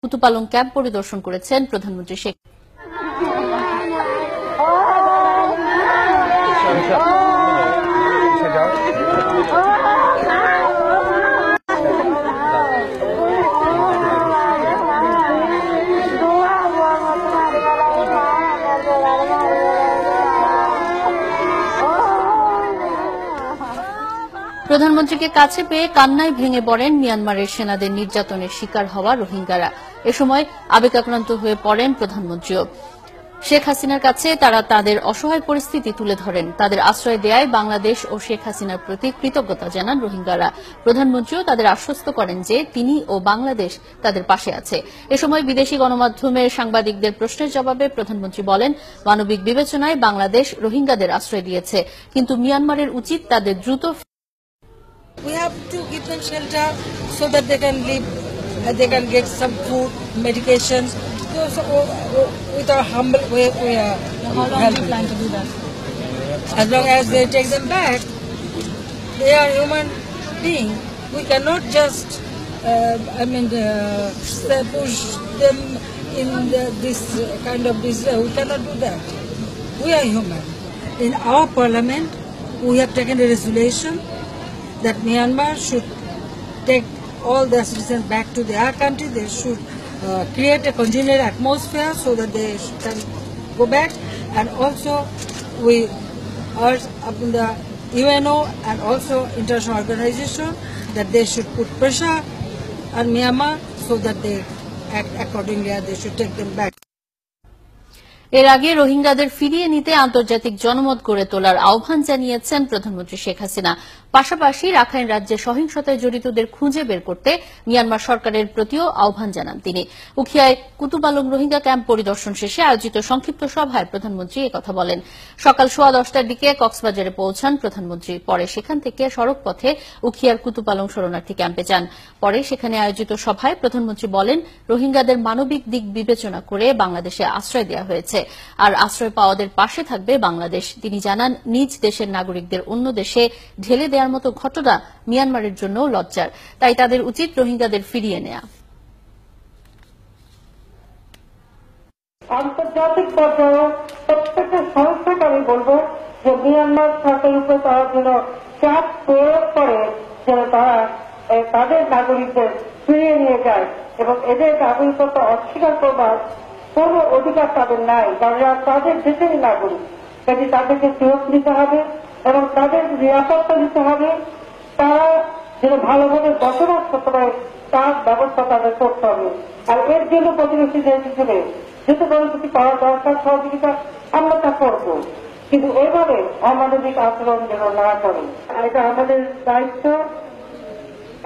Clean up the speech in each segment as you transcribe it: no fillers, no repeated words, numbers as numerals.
Kutupalong camp পরিদর্শন করেছেন প্রধানমন্ত্রী শেখ প্রধানমন্ত্রীকে কাছে পেয়ে কান্নায় ভেঙে পড়েন মিয়ানমারের সেনাদের নির্যাতনের শিকার হওয়া রোহিঙ্গারা। এ সময় আবেগাক্রান্ত হয়ে পড়েন প্রধানমন্ত্রীও। শেখ হাসিনার কাছে তারা তাদের অসহায় পরিস্থিতি তুলে ধরেন। তাদের আশ্রয় দেয়ায় বাংলাদেশ ও শেখ হাসিনার প্রতি কৃতজ্ঞতা জানান রোহিঙ্গারা। প্রধানমন্ত্রীও তাদের আশ্বস্ত করেন যে তিনি ও বাংলাদেশ তাদের পাশে আছে। এ সময় বিদেশি গণমাধ্যমের সাংবাদিকদের প্রশ্নের জবাবে প্রধানমন্ত্রী বলেন, মানবিক বিবেচনায় বাংলাদেশ রোহিঙ্গাদের আশ্রয় দিয়েছে, কিন্তু মিয়ানমারের উচিত তাদের দ্রুত We have to give them shelter so that they can live, they can get some food, medications. So with our humble way, we are. How long do you plan to do that? As long as they take them back, they are human beings. We cannot just, push them in this kind of this way. We cannot do that. We are human. In our parliament, we have taken a resolution that Myanmar should take all their citizens back to their country. They should create a congenial atmosphere so that they can go back. And also we urge the UNO and also international organization that they should put pressure on Myanmar so that they act accordingly and they should take them back. এর আগে রোহিঙ্গাদের ফিরিয়ে নিতে আন্তর্জাতিক জনমত গড়ে তোলার আহ্বান জানিয়েছেন প্রধানমন্ত্রী শেখ হাসিনা। পাশাপাশি রাখাইন রাজ্যে সহিংসতায় জড়িতদের খুঁজে বের করতে মিয়ানমার সরকারের প্রতিও আহ্বান জানান তিনি। উখিয়ায় কুতুপালং রোহিঙ্গা ক্যাম্প পরিদর্শন শেষে আয়োজিত সংক্ষিপ্ত সভায় প্রধানমন্ত্রী একথা বলেন। সকাল 10:15টার দিকে কক্সবাজারে পৌঁছান প্রধানমন্ত্রী। পরে সেখান থেকে সড়ক পথে উখিয়ার কুতুপালং শরণার্থী ক্যাম্পে যান। পরে সেখানে আয়োজিত সভায় প্রধানমন্ত্রী বলেন, রোহিঙ্গাদের মানবিক দিক বিবেচনা করে বাংলাদেশে আশ্রয় দেওয়া হয়েছে, আর আশ্রয় পাওয়াদের পাশে থাকবে বাংলাদেশ। তিনি জানান, নিজ দেশের নাগরিকদের অন্য দেশে ঢেলে দেওয়ার মতো ঘটনা মিয়ানমারের জন্য লজ্জার, তাই তাদের উচিত রোহিঙ্গাদের ফিরিয়ে নেওয়া। আন্তর্জাতিক পর্যায়ে প্রত্যেকটা সংস্থাকে আমি বলবো যে মিয়ানমার সরকারের উপরে তারা যেন চাপ প্রয়োগ করে, যেন তারা তাদের নাগরিকদের ফিরিয়ে নিয়ে যায় এবং এদের নাগরিকত্ব অস্বীকার করবার কোন অধিকার তাদের নাই, কারণ তাদের দেশেরই নাগরিক। কাজে তাদেরকে ফেরত দিতে হবে এবং তাদের নিরাপত্তা দিতে হবে। তারা যেন ভালোভাবে বসবাস করতে পারে তার ব্যবস্থা তাদের করতে হবে। আর এর জন্য প্রতিবেশী দেশ হিসেবে যেহেতু পরিস্থিতি করা দরকার, সহযোগিতা আমরা তা করব, কিন্তু এভাবে অমানবিক আচরণ যেন না করে। এটা আমাদের দায়িত্ব,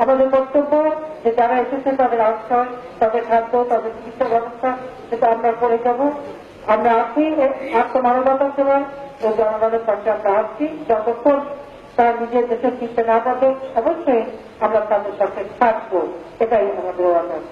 আমাদের কর্তব্য যে যারা এসেছে তাদের আশ্রয়, তাদের খাদ্য, তাদের চিকিৎসা ব্যবস্থা সেটা আমরা করে যাব। আমরা আছি আত্মমানবতার সেবায় ও জনগণের পাশে আমরা আছি। যতক্ষণ তারা নিজের দেশে ফিরতে না পারবে অবশ্যই আমরা তাদের সাথে থাকবো, এটাই আমাদের অর্ডার।